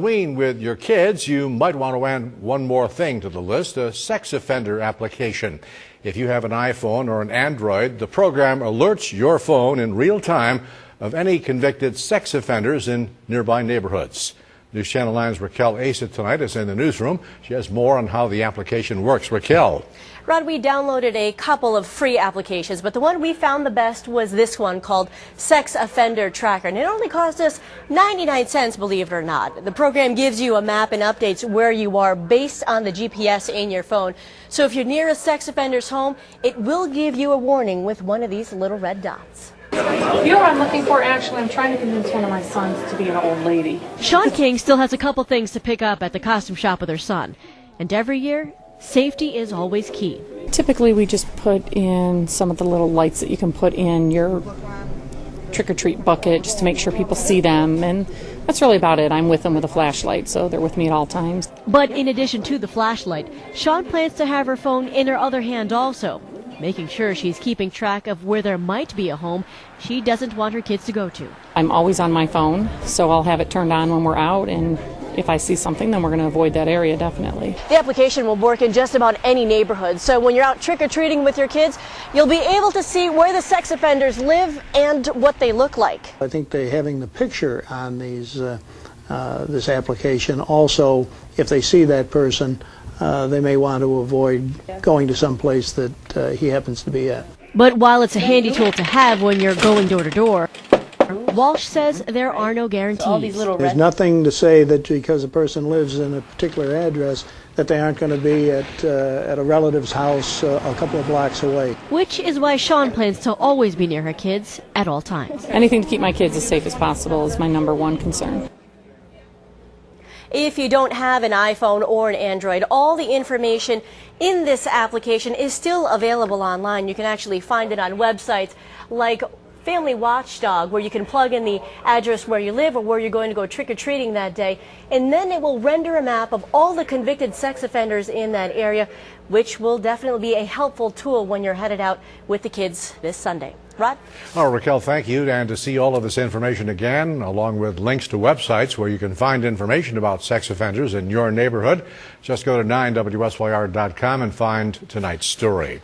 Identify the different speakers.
Speaker 1: Halloween with your kids, you might want to add one more thing to the list, a sex offender application. If you have an iPhone or an Android, the program alerts your phone in real time of any convicted sex offenders in nearby neighborhoods. NewsChannel 9's Raquel Asa tonight is in the newsroom. She has more on how the application works. Raquel.
Speaker 2: Rod, we downloaded a couple of free applications, but the one we found the best was this one called Sex Offender Tracker. And it only cost us 99 cents, believe it or not. The program gives you a map and updates where you are based on the GPS in your phone. So if you're near a sex offender's home, it will give you a warning with one of these little red dots.
Speaker 3: You know what I'm looking for? Actually, I'm trying to convince one of my sons to be an old lady.
Speaker 2: Sean King still has a couple things to pick up at the costume shop with her son. And every year, safety is always key.
Speaker 3: Typically, we just put in some of the little lights that you can put in your trick-or-treat bucket just to make sure people see them, and that's really about it. I'm with them with a flashlight, so they're with me at all times.
Speaker 2: But in addition to the flashlight, Sean plans to have her phone in her other hand also, making sure she's keeping track of where there might be a home she doesn't want her kids to go to.
Speaker 3: I'm always on my phone, so I'll have it turned on when we're out, and if I see something, then we're going to avoid that area, definitely.
Speaker 2: The application will work in just about any neighborhood, so when you're out trick-or-treating with your kids, you'll be able to see where the sex offenders live and what they look like.
Speaker 4: I think having the picture on these this application also, if they see that person, they may want to avoid going to some place that he happens to be at.
Speaker 2: But while it's a handy tool to have when you're going door to door, Walsh says there are no guarantees.
Speaker 4: There's nothing to say that because a person lives in a particular address that they aren't going to be at a relative's house a couple of blocks away.
Speaker 2: Which is why Sean plans to always be near her kids at all times.
Speaker 3: Anything to keep my kids as safe as possible is my #1 concern.
Speaker 2: If you don't have an iPhone or an Android, all the information in this application is still available online. You can actually find it on websites like Family Watchdog, where you can plug in the address where you live or where you're going to go trick-or-treating that day, and then it will render a map of all the convicted sex offenders in that area, which will definitely be a helpful tool when you're headed out with the kids this Sunday. Rod?
Speaker 1: Oh, Raquel, thank you. And to see all of this information again, along with links to websites where you can find information about sex offenders in your neighborhood, just go to 9WSYR.com and find tonight's story.